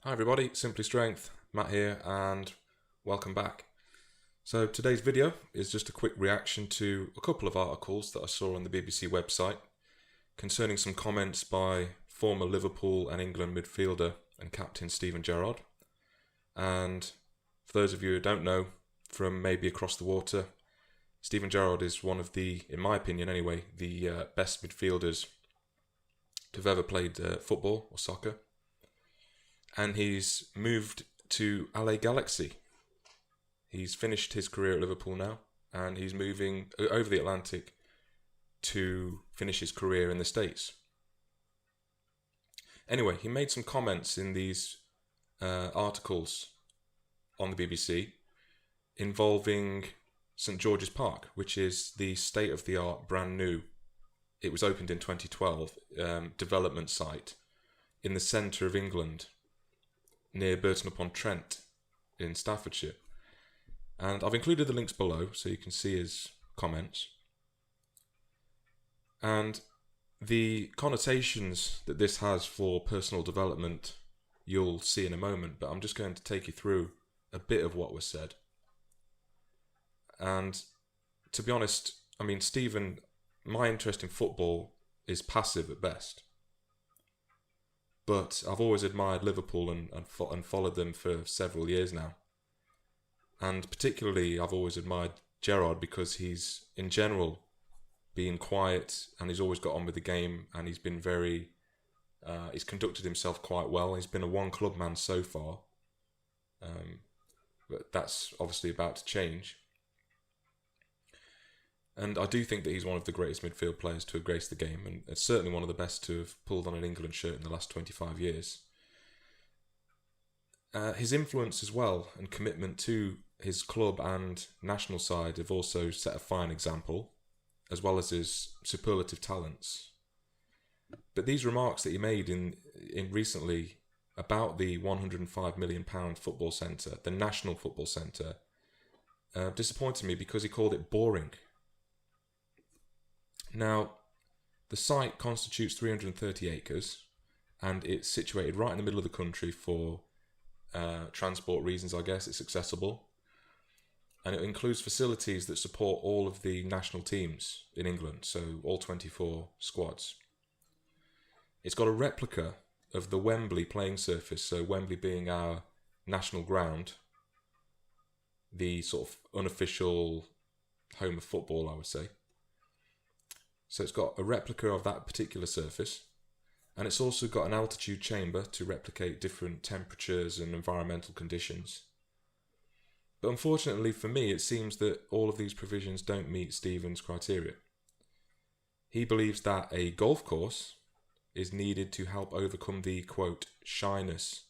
Hi everybody, Simply Strength, Matt here, and welcome back. So today's video is just a quick reaction to a couple of articles that I saw on the BBC website concerning some comments by former Liverpool and England midfielder and captain Steven Gerrard. And for those of you who don't know, from maybe across the water, Steven Gerrard is one of the, in my opinion anyway, the best midfielders to have ever played football or soccer. And he's moved to LA Galaxy. He's finished his career at Liverpool now, and he's moving over the Atlantic to finish his career in the States. Anyway, he made some comments in these articles on the BBC involving St George's Park, which is the state-of-the-art, brand new, it was opened in 2012, development site in the centre of England, near Burton-upon-Trent in Staffordshire. And I've included the links below so you can see his comments. And the connotations that this has for personal development you'll see in a moment, but I'm just going to take you through a bit of what was said. And to be honest, I mean, Stephen, my interest in football is passive at best. But I've always admired Liverpool and followed them for several years now. And particularly, I've always admired Gerrard because he's, in general, been quiet and he's always got on with the game, and he's been he's conducted himself quite well. He's been a one-club man so far. But that's obviously about to change. And I do think that he's one of the greatest midfield players to have graced the game, and it's certainly one of the best to have pulled on an England shirt in the last 25 years. His influence as well and commitment to his club and national side have also set a fine example, as well as his superlative talents. But these remarks that he made in recently about the £105 million football centre, the National Football Centre, disappointed me because he called it boring. Now, the site constitutes 330 acres, and it's situated right in the middle of the country for transport reasons, I guess. It's accessible. And it includes facilities that support all of the national teams in England, so all 24 squads. It's got a replica of the Wembley playing surface, so Wembley being our national ground, the sort of unofficial home of football, I would say. So it's got a replica of that particular surface, and it's also got an altitude chamber to replicate different temperatures and environmental conditions. But unfortunately for me, it seems that all of these provisions don't meet Stephen's criteria. He believes that a golf course is needed to help overcome the, quote, shyness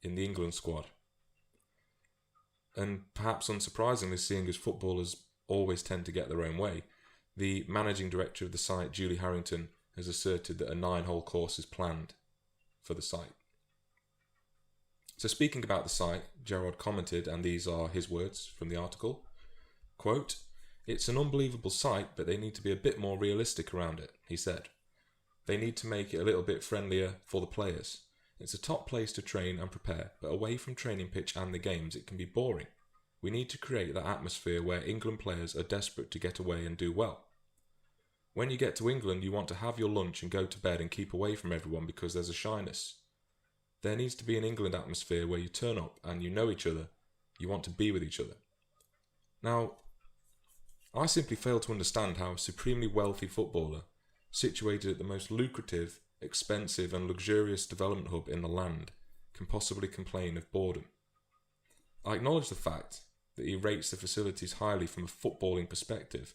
in the England squad. And perhaps unsurprisingly, seeing as footballers always tend to get their own way, the managing director of the site, Julie Harrington, has asserted that a 9-hole course is planned for the site. So speaking about the site, Gerrard commented, and these are his words from the article, quote, "It's an unbelievable site, but they need to be a bit more realistic around it," he said. "They need to make it a little bit friendlier for the players. It's a top place to train and prepare, but away from training pitch and the games, it can be boring. We need to create that atmosphere where England players are desperate to get away and do well. When you get to England, you want to have your lunch and go to bed and keep away from everyone because there's a shyness. There needs to be an England atmosphere where you turn up and you know each other, you want to be with each other." Now, I simply fail to understand how a supremely wealthy footballer, situated at the most lucrative, expensive and luxurious development hub in the land, can possibly complain of boredom. I acknowledge the fact that he rates the facilities highly from a footballing perspective.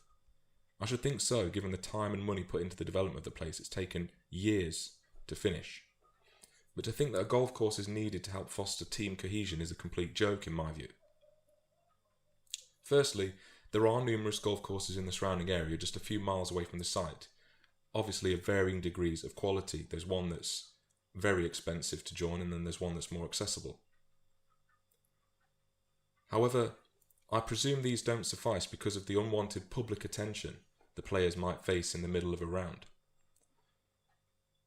I should think so, given the time and money put into the development of the place. It's taken years to finish. But to think that a golf course is needed to help foster team cohesion is a complete joke in my view. Firstly, there are numerous golf courses in the surrounding area just a few miles away from the site, obviously of varying degrees of quality. There's one that's very expensive to join, and then there's one that's more accessible. However, I presume these don't suffice because of the unwanted public attention the players might face in the middle of a round.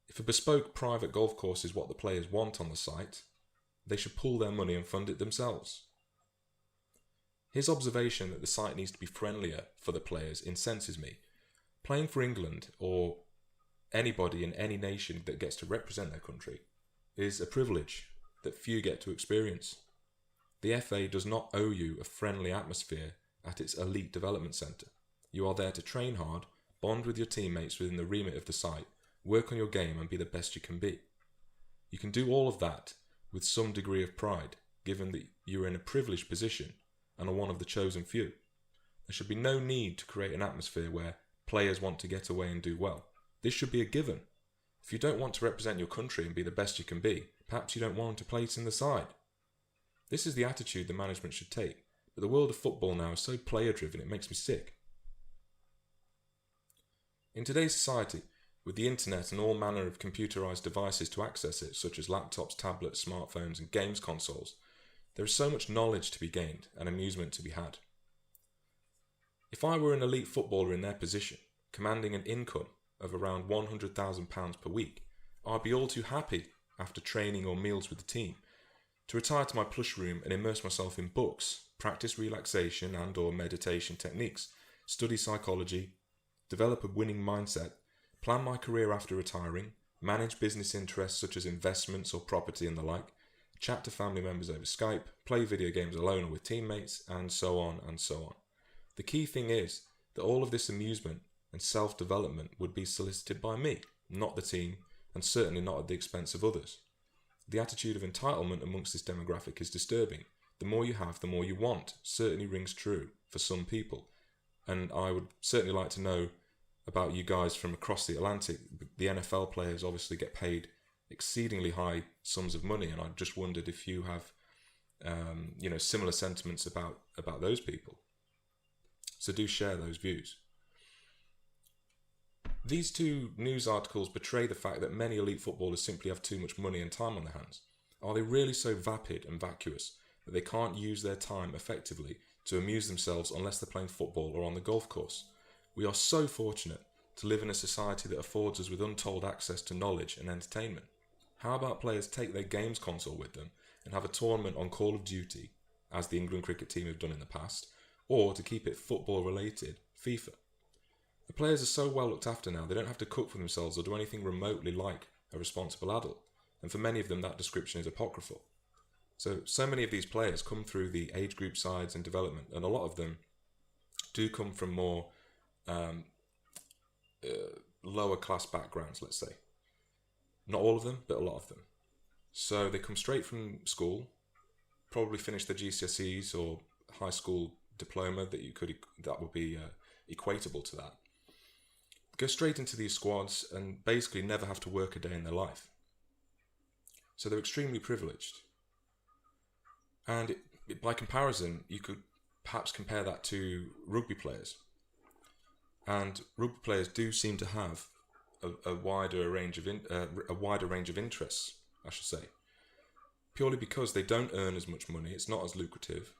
If a bespoke private golf course is what the players want on the site, they should pool their money and fund it themselves. His observation that the site needs to be friendlier for the players incenses me. Playing for England, or anybody in any nation that gets to represent their country, is a privilege that few get to experience. The FA does not owe you a friendly atmosphere at its elite development centre. You are there to train hard, bond with your teammates within the remit of the site, work on your game and be the best you can be. You can do all of that with some degree of pride, given that you are in a privileged position and are one of the chosen few. There should be no need to create an atmosphere where players want to get away and do well. This should be a given. If you don't want to represent your country and be the best you can be, perhaps you don't want to place in the side. This is the attitude the management should take, but the world of football now is so player-driven it makes me sick. In today's society, with the internet and all manner of computerised devices to access it, such as laptops, tablets, smartphones and games consoles, there is so much knowledge to be gained and amusement to be had. If I were an elite footballer in their position, commanding an income of around £100,000 per week, I'd be all too happy, after training or meals with the team, to retire to my plush room and immerse myself in books, practice relaxation and or meditation techniques, study psychology, develop a winning mindset, plan my career after retiring, manage business interests such as investments or property and the like, chat to family members over Skype, play video games alone or with teammates, and so on and so on. The key thing is that all of this amusement and self-development would be solicited by me, not the team, and certainly not at the expense of others. The attitude of entitlement amongst this demographic is disturbing. The more you have, the more you want, certainly rings true for some people. And I would certainly like to know about you guys from across the Atlantic. The NFL players obviously get paid exceedingly high sums of money, and I just wondered if you have similar sentiments about those people. So do share those views. These two news articles betray the fact that many elite footballers simply have too much money and time on their hands. Are they really so vapid and vacuous that they can't use their time effectively to amuse themselves unless they're playing football or on the golf course? We are so fortunate to live in a society that affords us with untold access to knowledge and entertainment. How about players take their games console with them and have a tournament on Call of Duty, as the England cricket team have done in the past, or to keep it football related, FIFA? The players are so well looked after now, they don't have to cook for themselves or do anything remotely like a responsible adult, and for many of them that description is apocryphal. So many of these players come through the age group sides and development, and a lot of them do come from more lower class backgrounds, let's say. Not all of them, but a lot of them. So they come straight from school, probably finish their GCSEs or high school diploma that would be equatable to that. Go straight into these squads and basically never have to work a day in their life. So they're extremely privileged. And by comparison, you could perhaps compare that to rugby players. And rugby players do seem to have a wider range of interests, I should say, purely because they don't earn as much money. It's not as lucrative.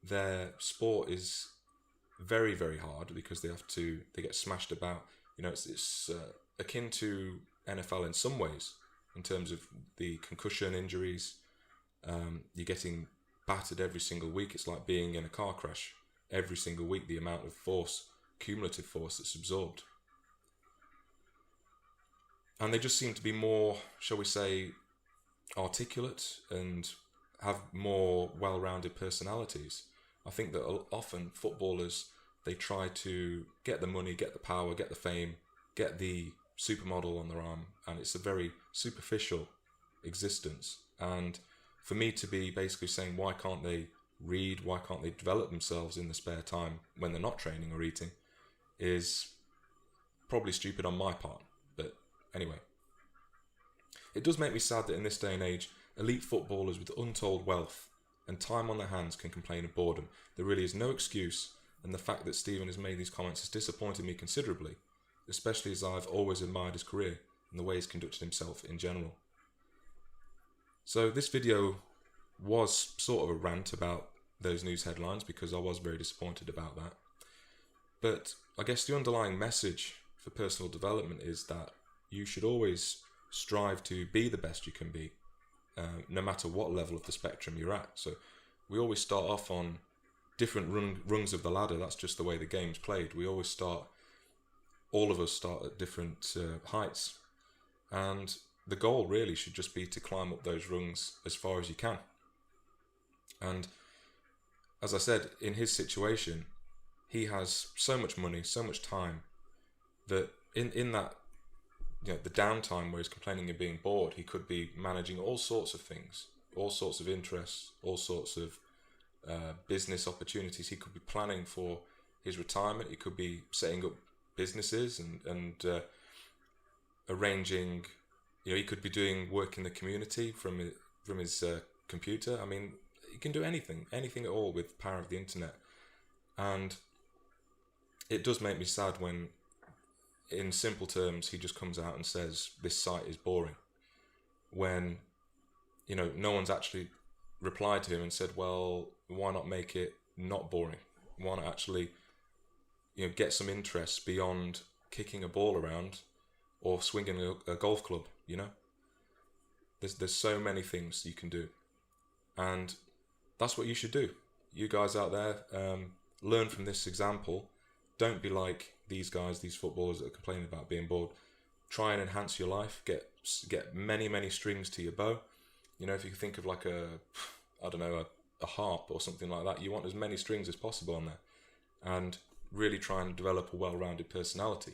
Their sport is very, very hard because they get smashed about. It's akin to NFL in some ways in terms of the concussion injuries. You're getting battered every single week. It's like being in a car crash every single week, the amount of force, cumulative force that's absorbed. And they just seem to be more, shall we say, articulate and have more well-rounded personalities. I think that often footballers, they try to get the money, get the power, get the fame, get the supermodel on their arm, and it's a very superficial existence. And for me to be basically saying, why can't they read, why can't they develop themselves in the spare time when they're not training or eating, is probably stupid on my part. But anyway, it does make me sad that in this day and age, elite footballers with untold wealth and time on their hands can complain of boredom. There really is no excuse, and the fact that Steven has made these comments has disappointed me considerably, especially as I've always admired his career and the way he's conducted himself in general. So this video was sort of a rant about those news headlines because I was very disappointed about that. But I guess the underlying message for personal development is that you should always strive to be the best you can be, no matter what level of the spectrum you're at. So we always start off on different rungs of the ladder. That's just the way the game's played. We always start, all of us start at different heights, and the goal really should just be to climb up those rungs as far as you can. And as I said, in his situation, he has so much money, so much time, that in that, the downtime where he's complaining of being bored, he could be managing all sorts of things, all sorts of interests, all sorts of business opportunities. He could be planning for his retirement. He could be setting up businesses and arranging. He could be doing work in the community from his computer. I mean, he can do anything at all with the power of the internet. And it does make me sad when, in simple terms, he just comes out and says this site is boring, when no one's actually replied to him and said, well, why not make it not boring? Why not actually get some interest beyond kicking a ball around or swinging a golf club? There's so many things you can do, and that's what you should do. You guys out there, learn from this example. Don't be like these guys, these footballers that are complaining about being bored. Try and enhance your life. Get many strings to your bow. If you think of like a harp or something like that, you want as many strings as possible on there, and really try and develop a well-rounded personality,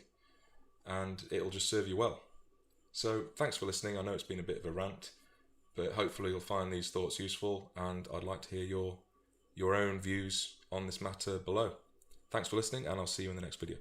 and it'll just serve you well. So thanks for listening. I know it's been a bit of a rant, but hopefully you'll find these thoughts useful, and I'd like to hear your own views on this matter below. Thanks for listening, and I'll see you in the next video.